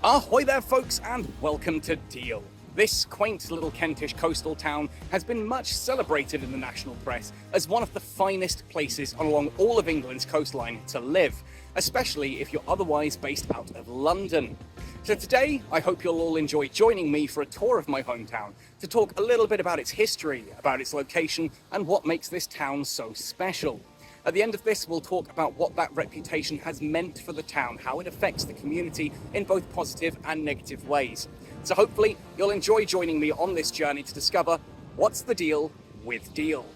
Ahoy there folks, and welcome to Deal. This quaint little Kentish coastal town has been much celebrated in the national press as one of the finest places along all of England's coastline to live, especially if you're otherwise based out of London. So today, I hope you'll all enjoy joining me for a tour of my hometown to talk a little bit about its history, about its location, and what makes this town so special. At the end of this, we'll talk about what that reputation has meant for the town, how it affects the community in both positive and negative ways. So hopefully you'll enjoy joining me on this journey to discover what's the deal with Deal.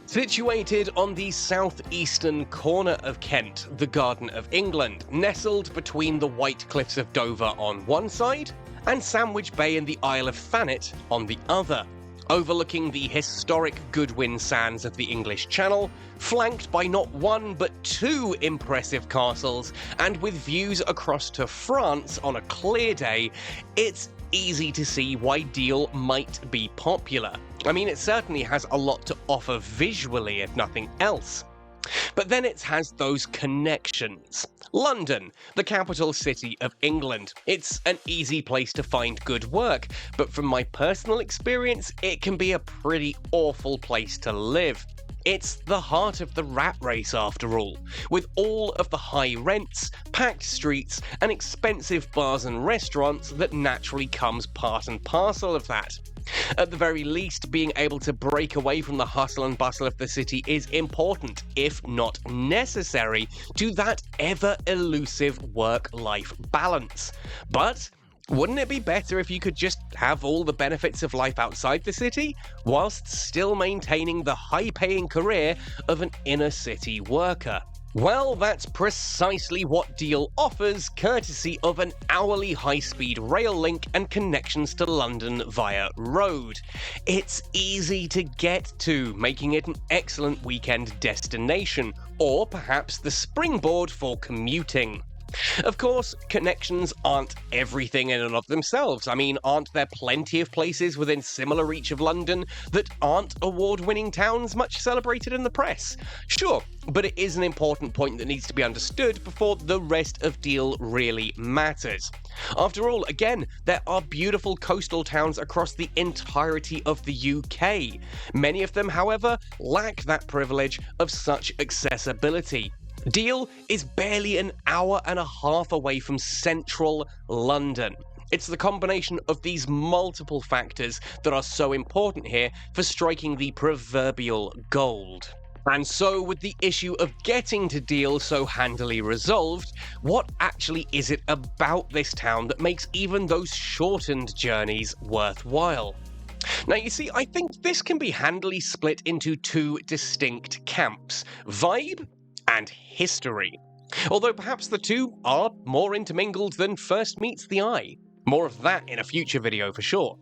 Situated on the southeastern corner of Kent, the Garden of England, nestled between the White Cliffs of Dover on one side and Sandwich Bay and the Isle of Thanet on the other. Overlooking the historic Goodwin Sands of the English Channel, flanked by not one but two impressive castles, and with views across to France on a clear day, it's easy to see why Deal might be popular. I mean, it certainly has a lot to offer visually, if nothing else. But then it has those connections. London, the capital city of England. It's an easy place to find good work, but from my personal experience, it can be a pretty awful place to live. It's the heart of the rat race after all, with all of the high rents, packed streets, and expensive bars and restaurants that naturally comes part and parcel of that. At the very least, being able to break away from the hustle and bustle of the city is important, if not necessary, to that ever-elusive work-life balance. But wouldn't it be better if you could just have all the benefits of life outside the city, whilst still maintaining the high-paying career of an inner-city worker? Well, that's precisely what Deal offers, courtesy of an hourly high-speed rail link and connections to London via road. It's easy to get to, making it an excellent weekend destination, or perhaps the springboard for commuting. Of course, connections aren't everything in and of themselves. I mean, aren't there plenty of places within similar reach of London that aren't award-winning towns much celebrated in the press? Sure, but it is an important point that needs to be understood before the rest of Deal really matters. After all, again, there are beautiful coastal towns across the entirety of the UK. Many of them, however, lack that privilege of such accessibility. Deal is barely an hour and a half away from central London. It's the combination of these multiple factors that are so important here for striking the proverbial gold. And so, with the issue of getting to Deal so handily resolved, what actually is it about this town that makes even those shortened journeys worthwhile? Now, you see, I think this can be handily split into two distinct camps: vibe and history. Although perhaps the two are more intermingled than first meets the eye. More of that in a future video for sure.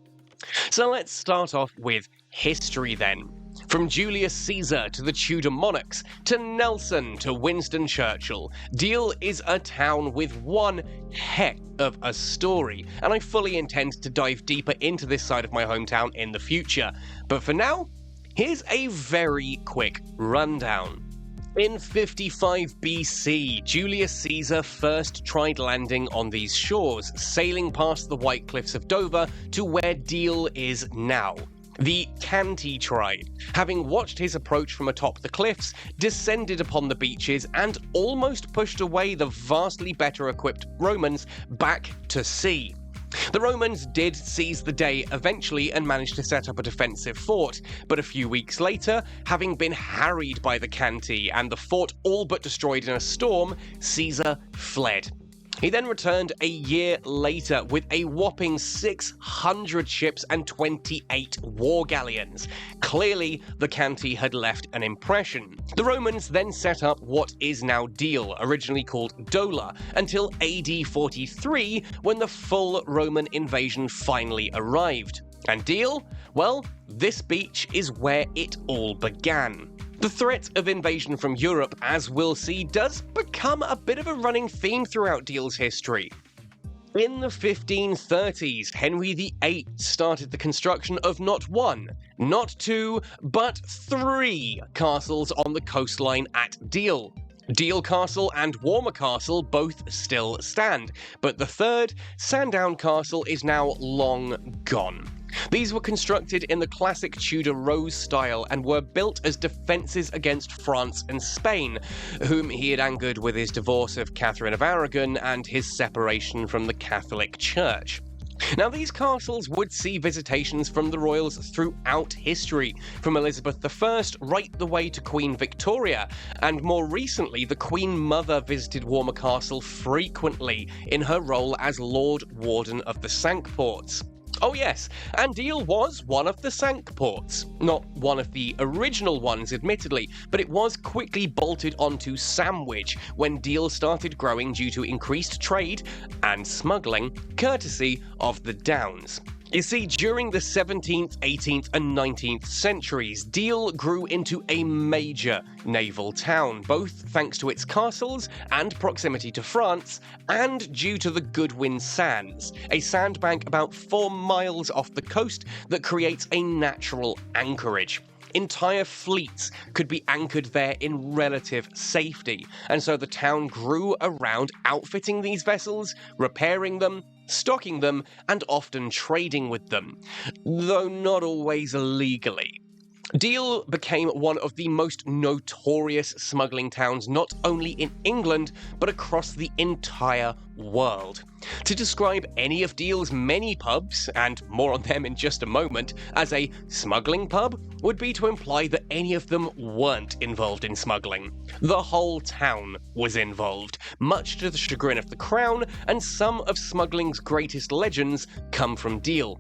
So let's start off with history then. From Julius Caesar to the Tudor monarchs, to Nelson to Winston Churchill, Deal is a town with one heck of a story, and I fully intend to dive deeper into this side of my hometown in the future. But for now, here's a very quick rundown. In 55 BC, Julius Caesar first tried landing on these shores, sailing past the White Cliffs of Dover to where Deal is now. The Canti tribe, having watched his approach from atop the cliffs, descended upon the beaches and almost pushed away the vastly better equipped Romans back to sea. The Romans did seize the day eventually and managed to set up a defensive fort, but a few weeks later, having been harried by the Canti and the fort all but destroyed in a storm, Caesar fled. He then returned a year later with a whopping 600 ships and 28 war galleons. Clearly, the Canti had left an impression. The Romans then set up what is now Deal, originally called Dola, until AD 43, when the full Roman invasion finally arrived. And Deal? Well, this beach is where it all began. The threat of invasion from Europe, as we'll see, does become a bit of a running theme throughout Deal's history. In the 1530s, Henry VIII started the construction of not one, not two, but three castles on the coastline at Deal. Deal Castle and Warmer Castle both still stand, but the third, Sandown Castle, is now long gone. These were constructed in the classic Tudor Rose style and were built as defences against France and Spain, whom he had angered with his divorce of Catherine of Aragon and his separation from the Catholic Church. Now, these castles would see visitations from the royals throughout history, from Elizabeth I right the way to Queen Victoria, and more recently, the Queen Mother visited Warmer Castle frequently in her role as Lord Warden of the Cinque-Ports. Oh yes, and Deal was one of the Cinque-Ports. Not one of the original ones, admittedly, but it was quickly bolted onto Sandwich when Deal started growing due to increased trade and smuggling, courtesy of the Downs. You see, during the 17th, 18th and 19th centuries, Deal grew into a major naval town, both thanks to its castles and proximity to France, and due to the Goodwin Sands, a sandbank about 4 miles off the coast that creates a natural anchorage. Entire fleets could be anchored there in relative safety, and so the town grew around outfitting these vessels, repairing them, stocking them, and often trading with them, though not always legally. Deal became one of the most notorious smuggling towns not only in England, but across the entire world. To describe any of Deal's many pubs, and more on them in just a moment, as a smuggling pub would be to imply that any of them weren't involved in smuggling. The whole town was involved, much to the chagrin of the Crown, and some of smuggling's greatest legends come from Deal.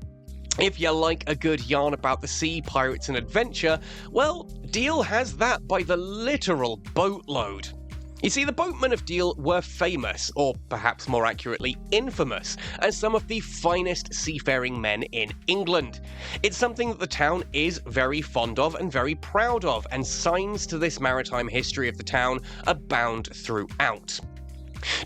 If you like a good yarn about the sea, pirates and adventure, well, Deal has that by the literal boatload. You see, the boatmen of Deal were famous, or perhaps more accurately, infamous, as some of the finest seafaring men in England. It's something that the town is very fond of and very proud of, and signs to this maritime history of the town abound throughout.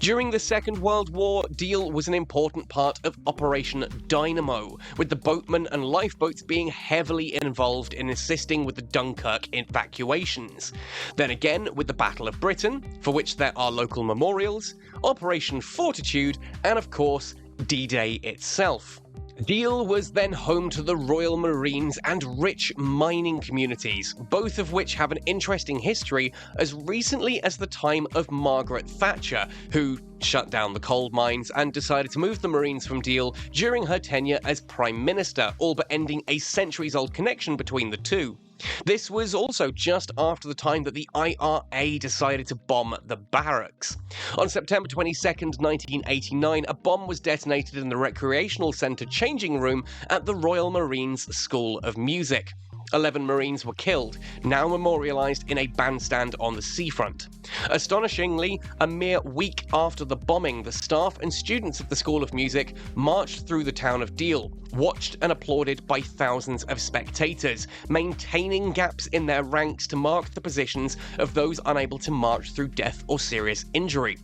During the Second World War, Deal was an important part of Operation Dynamo, with the boatmen and lifeboats being heavily involved in assisting with the Dunkirk evacuations. Then again, with the Battle of Britain, for which there are local memorials, Operation Fortitude, and of course, D-Day itself. Deal was then home to the Royal Marines and rich mining communities, both of which have an interesting history as recently as the time of Margaret Thatcher, who shut down the coal mines and decided to move the Marines from Deal during her tenure as Prime Minister, all but ending a centuries-old connection between the two. This was also just after the time that the IRA decided to bomb the barracks. On September 22nd, 1989, a bomb was detonated in the recreational centre changing room at the Royal Marines School of Music. 11 Marines were killed, now memorialised in a bandstand on the seafront. Astonishingly, a mere week after the bombing, the staff and students of the School of Music marched through the town of Deal, watched and applauded by thousands of spectators, maintaining gaps in their ranks to mark the positions of those unable to march through death or serious injury.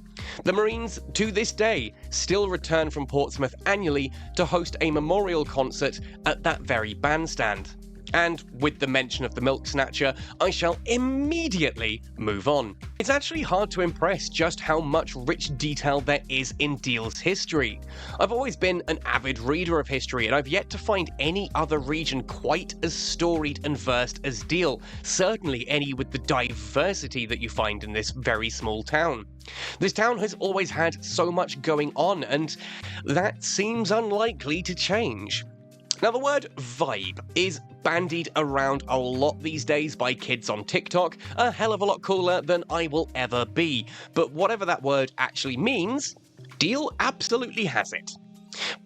The Marines, to this day, still return from Portsmouth annually to host a memorial concert at that very bandstand. And with the mention of the milk snatcher, I shall immediately move on. It's actually hard to impress just how much rich detail there is in Deal's history. I've always been an avid reader of history, and I've yet to find any other region quite as storied and versed as Deal, certainly any with the diversity that you find in this very small town. This town has always had so much going on, and that seems unlikely to change. Now, the word vibe is bandied around a lot these days by kids on TikTok, a hell of a lot cooler than I will ever be. But whatever that word actually means, Deal absolutely has it.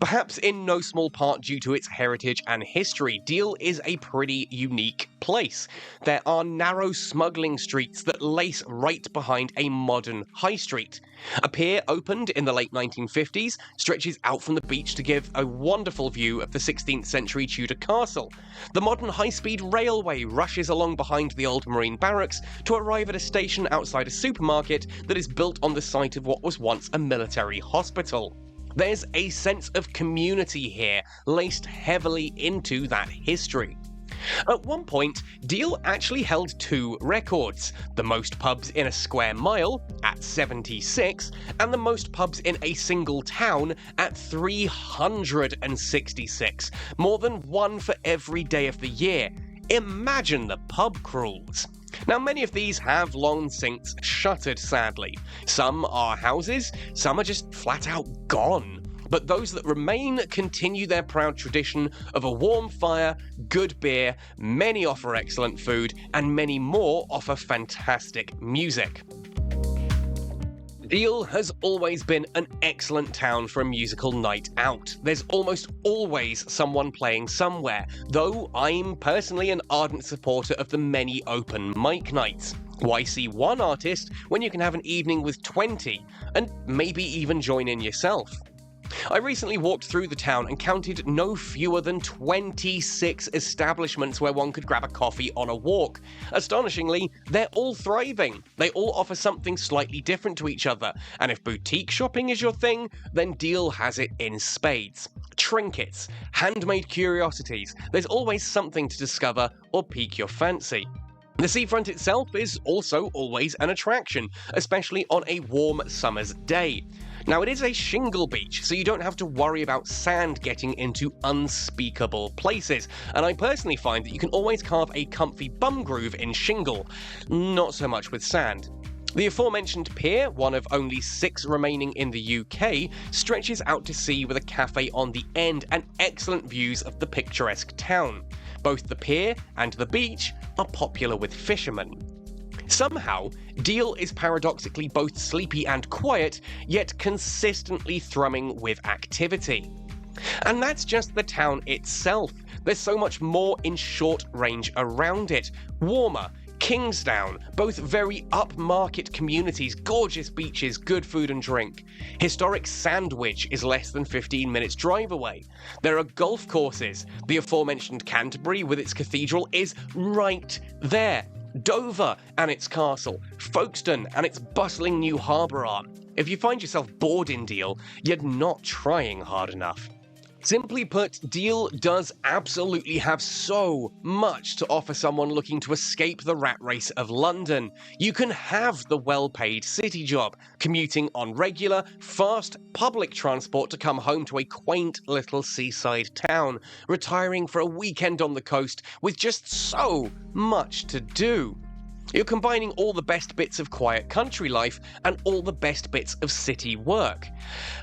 Perhaps in no small part due to its heritage and history, Deal is a pretty unique place. There are narrow smuggling streets that lace right behind a modern high street. A pier opened in the late 1950s stretches out from the beach to give a wonderful view of the 16th century Tudor castle. The modern high-speed railway rushes along behind the old Marine barracks to arrive at a station outside a supermarket that is built on the site of what was once a military hospital. There's a sense of community here, laced heavily into that history. At one point, Deal actually held 2 records: the most pubs in a square mile at 76, and the most pubs in a single town at 366, more than one for every day of the year. Imagine the pub crawls. Now, many of these have long since shuttered, sadly. Some are houses, some are just flat out gone. But those that remain continue their proud tradition of a warm fire, good beer, many offer excellent food, and many more offer fantastic music. Deal has always been an excellent town for a musical night out. There's almost always someone playing somewhere, though I'm personally an ardent supporter of the many open mic nights. Why see one artist when you can have an evening with 20, and maybe even join in yourself? I recently walked through the town and counted no fewer than 26 establishments where one could grab a coffee on a walk. Astonishingly, they're all thriving. They all offer something slightly different to each other, and if boutique shopping is your thing, then Deal has it in spades. Trinkets, handmade curiosities, there's always something to discover or pique your fancy. The seafront itself is also always an attraction, especially on a warm summer's day. Now, it is a shingle beach, so you don't have to worry about sand getting into unspeakable places, and I personally find that you can always carve a comfy bum groove in shingle, not so much with sand. The aforementioned pier, one of only 6 remaining in the UK, stretches out to sea with a cafe on the end and excellent views of the picturesque town. Both the pier and the beach are popular with fishermen. Somehow, Deal is paradoxically both sleepy and quiet, yet consistently thrumming with activity. And that's just the town itself. There's so much more in short range around it. Warmer, Kingsdown, both very upmarket communities, gorgeous beaches, good food and drink. Historic Sandwich is less than 15 minutes drive away. There are golf courses. The aforementioned Canterbury with its cathedral is right there. Dover and its castle, Folkestone and its bustling new harbour arm. If you find yourself bored in Deal, you're not trying hard enough. Simply put, Deal does absolutely have so much to offer someone looking to escape the rat race of London. You can have the well-paid city job, commuting on regular, fast public transport to come home to a quaint little seaside town, retiring for a weekend on the coast with just so much to do. You're combining all the best bits of quiet country life and all the best bits of city work.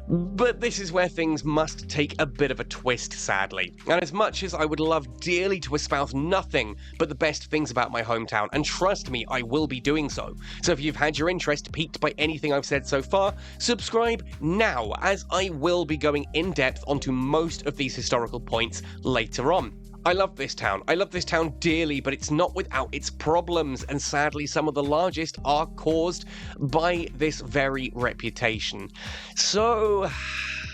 But this is where things must take a bit of a twist, sadly. And as much as I would love dearly to espouse nothing but the best things about my hometown, and trust me, I will be doing so. So if you've had your interest piqued by anything I've said so far, subscribe now, as I will be going in depth onto most of these historical points later on. I love this town. I love this town dearly, but it's not without its problems, and sadly some of the largest are caused by this very reputation. So,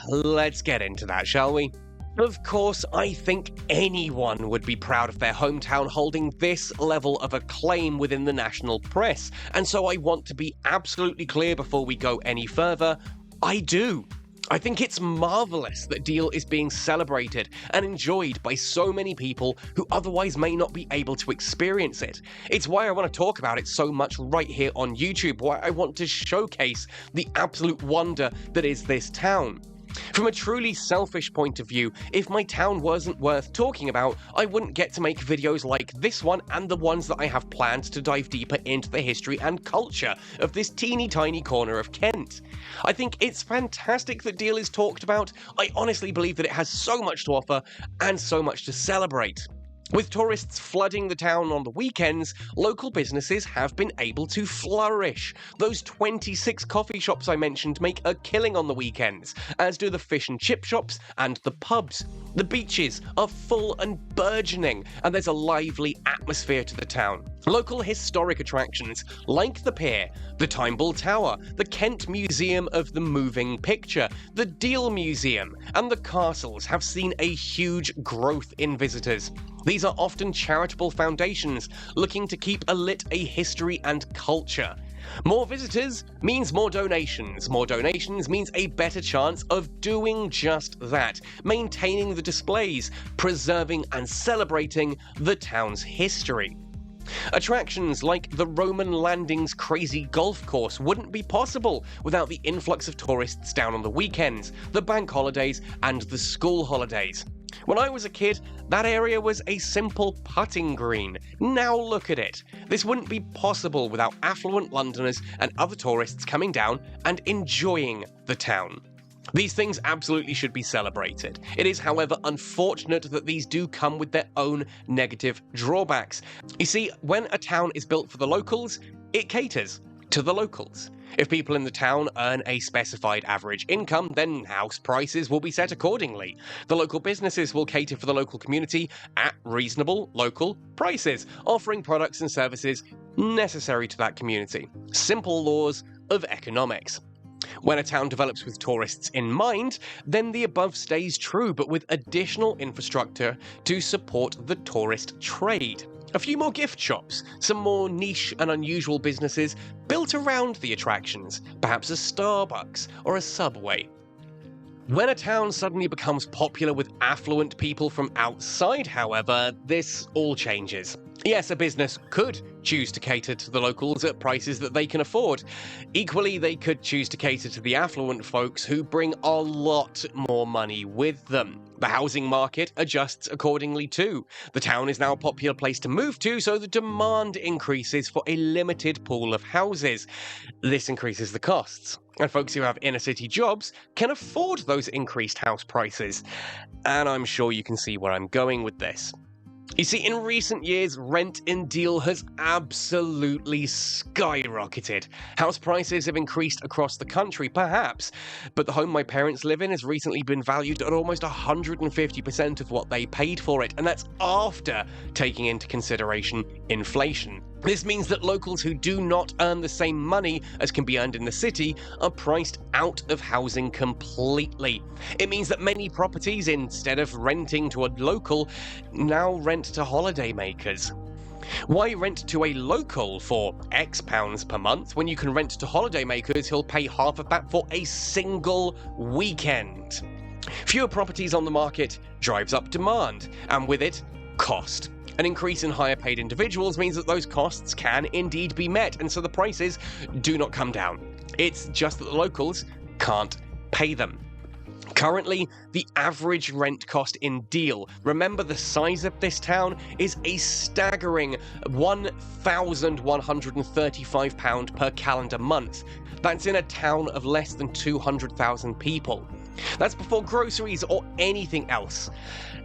let's get into that, shall we? Of course, I think anyone would be proud of their hometown holding this level of acclaim within the national press, and so I want to be absolutely clear before we go any further. I do. I think it's marvellous that Deal is being celebrated and enjoyed by so many people who otherwise may not be able to experience it. It's why I want to talk about it so much right here on YouTube, why I want to showcase the absolute wonder that is this town. From a truly selfish point of view, if my town wasn't worth talking about, I wouldn't get to make videos like this one and the ones that I have planned to dive deeper into the history and culture of this teeny tiny corner of Kent. I think it's fantastic that Deal is talked about. I honestly believe that it has so much to offer and so much to celebrate. With tourists flooding the town on the weekends, local businesses have been able to flourish. Those 26 coffee shops I mentioned make a killing on the weekends, as do the fish and chip shops and the pubs. The beaches are full and burgeoning, and there's a lively atmosphere to the town. Local historic attractions like the pier, the Timble Tower, the Kent Museum of the Moving Picture, the Deal Museum, and the castles have seen a huge growth in visitors. These are often charitable foundations looking to keep alit a history and culture. More visitors means more donations. More donations means a better chance of doing just that, maintaining the displays, preserving and celebrating the town's history. Attractions like the Roman Landings crazy golf course wouldn't be possible without the influx of tourists down on the weekends, the bank holidays, and the school holidays. When I was a kid, that area was a simple putting green. Now look at it. This wouldn't be possible without affluent Londoners and other tourists coming down and enjoying the town. These things absolutely should be celebrated. It is, however, unfortunate that these do come with their own negative drawbacks. You see, when a town is built for the locals, it caters to the locals. If people in the town earn a specified average income, then house prices will be set accordingly. The local businesses will cater for the local community at reasonable local prices, offering products and services necessary to that community. Simple laws of economics. When a town develops with tourists in mind, then the above stays true, but with additional infrastructure to support the tourist trade. A few more gift shops, some more niche and unusual businesses built around the attractions, perhaps a Starbucks or a Subway. When a town suddenly becomes popular with affluent people from outside, however, this all changes. Yes, a business could choose to cater to the locals at prices that they can afford. Equally, they could choose to cater to the affluent folks who bring a lot more money with them. The housing market adjusts accordingly too. The town is now a popular place to move to, so the demand increases for a limited pool of houses. This increases the costs, and folks who have inner city jobs can afford those increased house prices. And I'm sure you can see where I'm going with this. You see, in recent years, rent in Deal has absolutely skyrocketed. House prices have increased across the country, perhaps, but the home my parents live in has recently been valued at almost 150% of what they paid for it, and that's after taking into consideration inflation. This means that locals who do not earn the same money as can be earned in the city are priced out of housing completely. It means that many properties, instead of renting to a local, now rent to holidaymakers. Why rent to a local for X pounds per month when you can rent to holidaymakers who'll pay half of that for a single weekend? Fewer properties on the market drives up demand, and with it, cost. An increase in higher paid individuals means that those costs can indeed be met, and so the prices do not come down. It's just that the locals can't pay them. Currently, the average rent cost in Deal, remember the size of this town, is a staggering £1,135 per calendar month. That's in a town of less than 200,000 people. That's before groceries or anything else.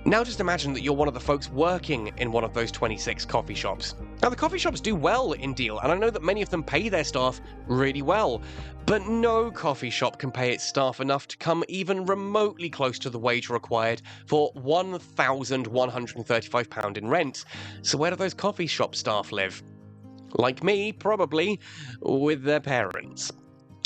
Now just imagine that you're one of the folks working in one of those 26 coffee shops. Now the coffee shops do well in Deal, and I know that many of them pay their staff really well, but no coffee shop can pay its staff enough to come even remotely close to the wage required for £1,135 in rent. So where do those coffee shop staff live? Like me, probably, with their parents.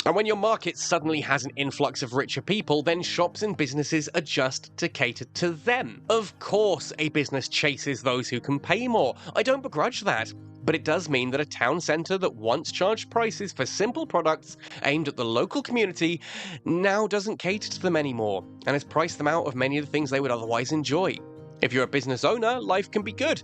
And when your market suddenly has an influx of richer people, then shops and businesses adjust to cater to them. Of course, a business chases those who can pay more. I don't begrudge that. But it does mean that a town centre that once charged prices for simple products aimed at the local community now doesn't cater to them anymore, and has priced them out of many of the things they would otherwise enjoy. If you're a business owner, life can be good.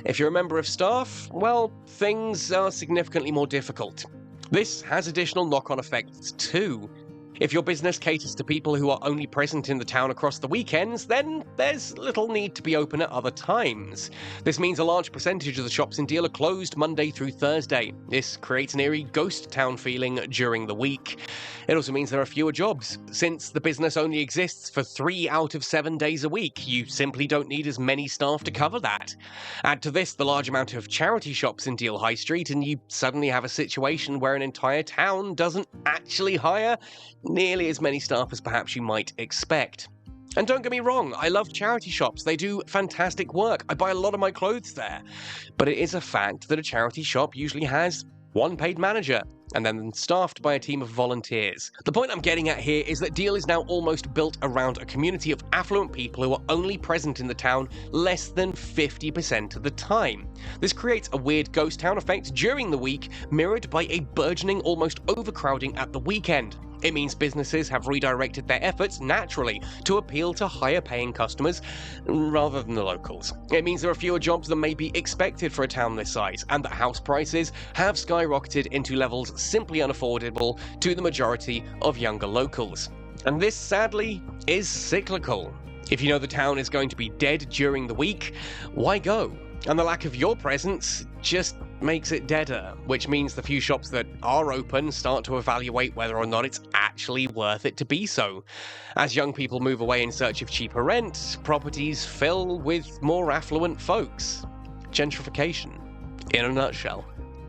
If you're a member of staff, well, things are significantly more difficult. This has additional knock-on effects too. If your business caters to people who are only present in the town across the weekends, then there's little need to be open at other times. This means a large percentage of the shops in Deal are closed Monday through Thursday. This creates an eerie ghost town feeling during the week. It also means there are fewer jobs. Since the business only exists for 3 out of 7 days a week, you simply don't need as many staff to cover that. Add to this the large amount of charity shops in Deal High Street, and you suddenly have a situation where an entire town doesn't actually hire nearly as many staff as perhaps you might expect. And don't get me wrong, I love charity shops. They do fantastic work. I buy a lot of my clothes there. But it is a fact that a charity shop usually has one paid manager, and then staffed by a team of volunteers. The point I'm getting at here is that Deal is now almost built around a community of affluent people who are only present in the town less than 50% of the time. This creates a weird ghost town effect during the week, mirrored by a burgeoning, almost overcrowding at the weekend. It means businesses have redirected their efforts naturally to appeal to higher paying customers rather than the locals. It means there are fewer jobs than may be expected for a town this size, and that house prices have skyrocketed into levels simply unaffordable to the majority of younger locals. And this, sadly, is cyclical. If you know the town is going to be dead during the week, why go? And the lack of your presence just makes it deader, which means the few shops that are open start to evaluate whether or not it's actually worth it to be so. As young people move away in search of cheaper rent, properties fill with more affluent folks. Gentrification, in a nutshell.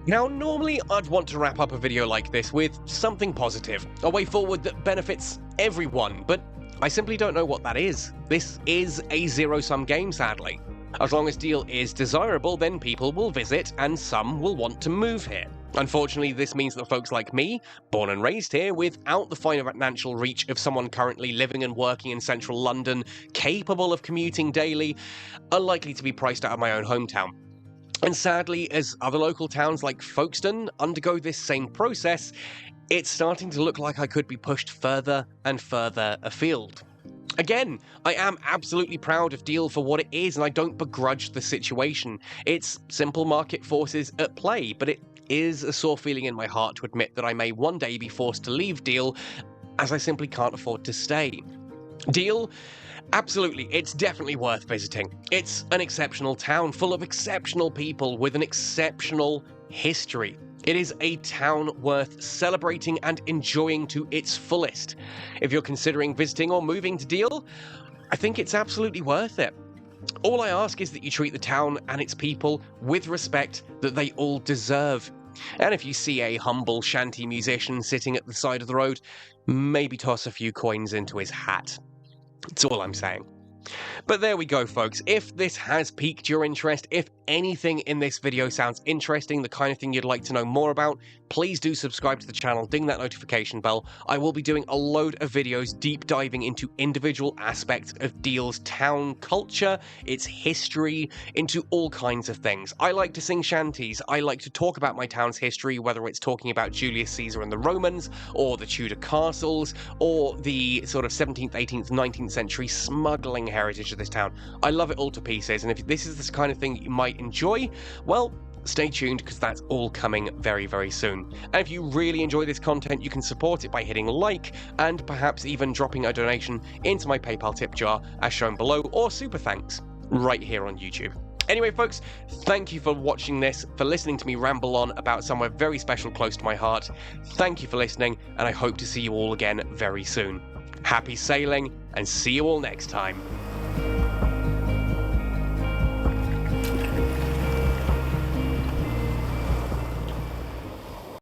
Now, normally I'd want to wrap up a video like this with something positive, a way forward that benefits everyone, but I simply don't know what that is. This is a zero-sum game, sadly. As long as Deal is desirable, then people will visit and some will want to move here. Unfortunately, this means that folks like me, born and raised here, without the financial reach of someone currently living and working in central London, capable of commuting daily, are likely to be priced out of my own hometown. And sadly, as other local towns like Folkestone undergo this same process, it's starting to look like I could be pushed further and further afield. Again, I am absolutely proud of Deal for what it is, and I don't begrudge the situation. It's simple market forces at play, but it is a sore feeling in my heart to admit that I may one day be forced to leave Deal, as I simply can't afford to stay. Deal? Absolutely, it's definitely worth visiting. It's an exceptional town full of exceptional people with an exceptional history. It is a town worth celebrating and enjoying to its fullest. If you're considering visiting or moving to Deal, I think it's absolutely worth it. All I ask is that you treat the town and its people with respect that they all deserve. And if you see a humble shanty musician sitting at the side of the road, maybe toss a few coins into his hat. That's all I'm saying. But there we go, folks. If this has piqued your interest, if anything in this video sounds interesting, the kind of thing you'd like to know more about, please do subscribe to the channel, ding that notification bell. I will be doing a load of videos deep diving into individual aspects of Deal's town culture, its history, into all kinds of things. I like to sing shanties. I like to talk about my town's history, whether it's talking about Julius Caesar and the Romans, or the Tudor castles, or the sort of 17th, 18th, 19th century smuggling heritage of this town. I love it all to pieces, and if this is the kind of thing you might enjoy, well, stay tuned because that's all coming very, very soon. And if you really enjoy this content, you can support it by hitting like and perhaps even dropping a donation into my PayPal tip jar as shown below, or super thanks right here on YouTube. Anyway, folks, thank you for watching this, for listening to me ramble on about somewhere very special close to my heart. Thank you for listening, and I hope to see you all again very soon. Happy sailing, and see you all next time.